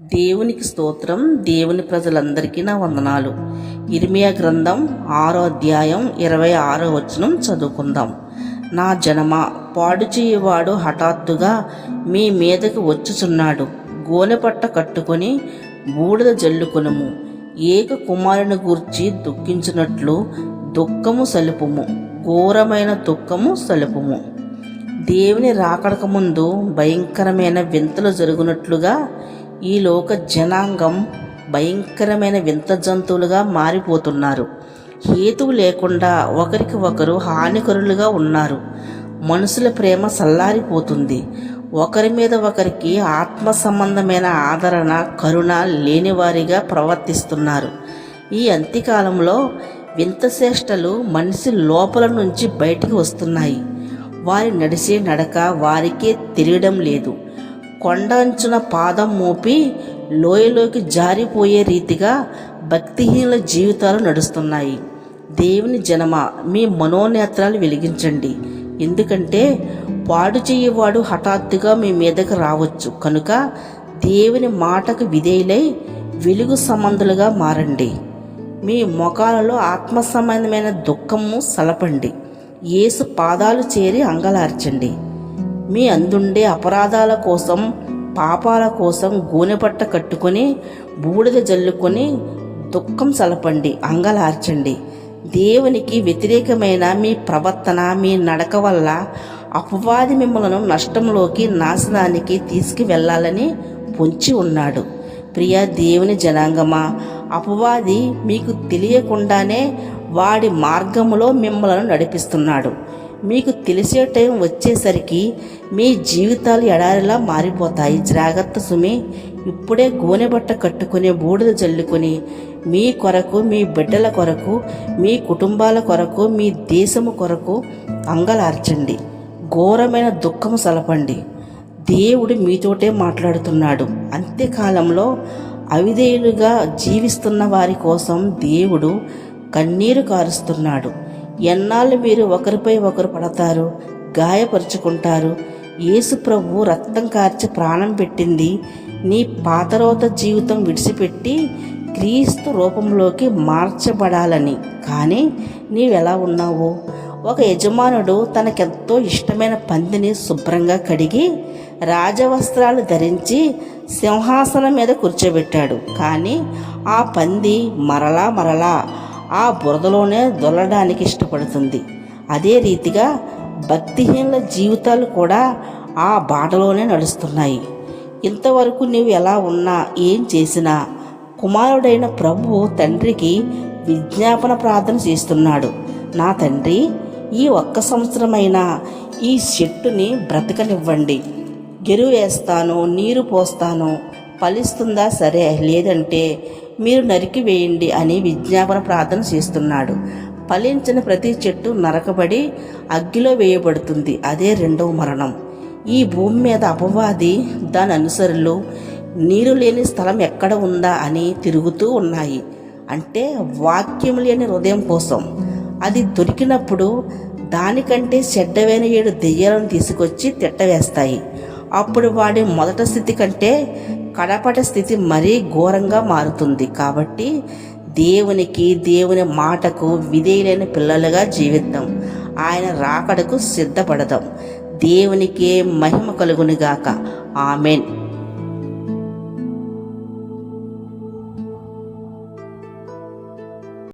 దేవునికి స్తోత్రం. దేవుని ప్రజలందరికీ నా వందనాలు. ఇర్మియా గ్రంథం 6వ అధ్యాయం 26వ వచనం చదువుకుందాం. నా జనమా, పాడు చేయవాడు హఠాత్తుగా మీ మీదకి వచ్చుచున్నాడు. గోనెపట్ట కట్టుకొని బూడిద జల్లుకొనుము. ఏక కుమారుని గూర్చి దుఃఖించినట్లు దుఃఖము సలుపుము, ఘోరమైన దుఃఖము సలుపుము. దేవుని రాకడక ముందు భయంకరమైన వింతలు జరుగునట్లుగా ఈ లోక జనాంగం భయంకరమైన వింత జంతువులుగా మారిపోతున్నారు. హేతువు లేకుండా ఒకరికి ఒకరు హానికరులుగా ఉన్నారు. మనుషుల ప్రేమ సల్లారిపోతుంది. ఒకరి మీద ఒకరికి ఆత్మ సంబంధమైన ఆదరణ, కరుణ లేనివారిగా ప్రవర్తిస్తున్నారు. ఈ అంత్యకాలంలో వింత చేష్టలు మనిషి లోపల నుంచి బయటికి వస్తున్నాయి. వారి నడిచే నడక వారికే తెలియడం లేదు. కొండ అంచున పాదం మోపి లోయలోకి జారిపోయే రీతిగా భక్తిహీనుల జీవితాలు నడుస్తున్నాయి. దేవుని జనమ, మీ మనోనేత్రాలు వెలిగించండి. ఎందుకంటే పాడు చేయవాడు హఠాత్తుగా మీ మీదకి రావచ్చు. కనుక దేవుని మాటకు విధేయులై వెలుగు సంబంధులుగా మారండి. మీ ముఖాలలో ఆత్మ సంబంధమైన దుఃఖము సలపండి. యేసు పాదాలు చేరి అంగలార్చండి. మీ అందుండే అపరాధాల కోసం, పాపాల కోసం గోనెపట్ట కట్టుకొని బూడిద జల్లుకొని దుఃఖం సలపండి, అంగలార్చండి. దేవునికి వ్యతిరేకమైన మీ ప్రవర్తన, మీ నడక వల్ల అపవాది మిమ్మలను నష్టంలోకి, నాశనానికి తీసుకువెళ్ళాలని పొంచి ఉన్నాడు. ప్రియ దేవుని జనాంగమా, అపవాది మీకు తెలియకుండానే వాడి మార్గములో మిమ్మలను నడిపిస్తున్నాడు. మీకు తెలిసే టైం వచ్చేసరికి మీ జీవితాలు ఎడారిలా మారిపోతాయి. జాగ్రత్త సుమి. ఇప్పుడే గోనెబట్ట కట్టుకుని బూడిద జల్లుకొని మీ కొరకు, మీ బిడ్డల కొరకు, మీ కుటుంబాల కొరకు, మీ దేశము కొరకు అంగలార్చండి. ఘోరమైన దుఃఖము సలపండి. దేవుడు మీతోటే మాట్లాడుతున్నాడు. అంత్యకాలంలో అవిధేయులుగా జీవిస్తున్న వారి కోసం దేవుడు కన్నీరు కారుస్తున్నాడు. ఎన్నాళ్ళు మీరు ఒకరిపై ఒకరు పడతారు, గాయపరుచుకుంటారు. యేసు ప్రభు రక్తం కార్చి ప్రాణం పెట్టింది నీ పాతరోత జీవితం విడిచిపెట్టి క్రీస్తు రూపంలోకి మార్చబడాలని. కానీ నీవెలా ఉన్నావు? ఒక యజమానుడు తనకెంతో ఇష్టమైన పందిని శుభ్రంగా కడిగి రాజవస్త్రాలు ధరించి సింహాసనం మీద కూర్చోబెట్టాడు. కానీ ఆ పంది మరలా ఆ బురదలోనే దొల్లడానికి ఇష్టపడుతుంది. అదే రీతిగా భక్తిహీనుల జీవితాలు కూడా ఆ బాటలోనే నడుస్తున్నాయి. ఇంతవరకు నీవు ఎలా ఉన్నా, ఏం చేసినా కుమారుడైన ప్రభువు తండ్రికి విజ్ఞాపన ప్రార్థన చేస్తున్నాడు. నా తండ్రి, ఈ 1 సంవత్సరమైనా ఈ చెట్టుని బ్రతకనివ్వండి. ఎరువు వేస్తాను, నీరు పోస్తాను, ఫలిస్తుందా సరే, లేదంటే మీరు నరికి వేయండి అని విజ్ఞాపన ప్రార్థన చేస్తున్నాడు. ఫలించిన ప్రతి చెట్టు నరకబడి అగ్గిలో వేయబడుతుంది. అదే రెండవ మరణం. ఈ భూమి మీద అపవాది, దాని అనుసరులు నీరు లేని స్థలం ఎక్కడ ఉందా అని తిరుగుతూ ఉన్నాయి. అంటే వాక్యం లేని హృదయం కోసం. అది దొరికినప్పుడు దానికంటే చెడ్డవైన 7 దెయ్యాలను తీసుకొచ్చి తిట్టవేస్తాయి. అప్పుడు వాడి మొదటి స్థితి కంటే కడపటి స్థితి మరీ ఘోరంగా మారుతుంది. కాబట్టి దేవునికి, దేవుని మాటకు విధేయులైన పిల్లలుగా జీవిద్దాం. ఆయన రాకడకు సిద్ధపడదాం. దేవునికే మహిమ కలుగునుగాక. ఆమెన్.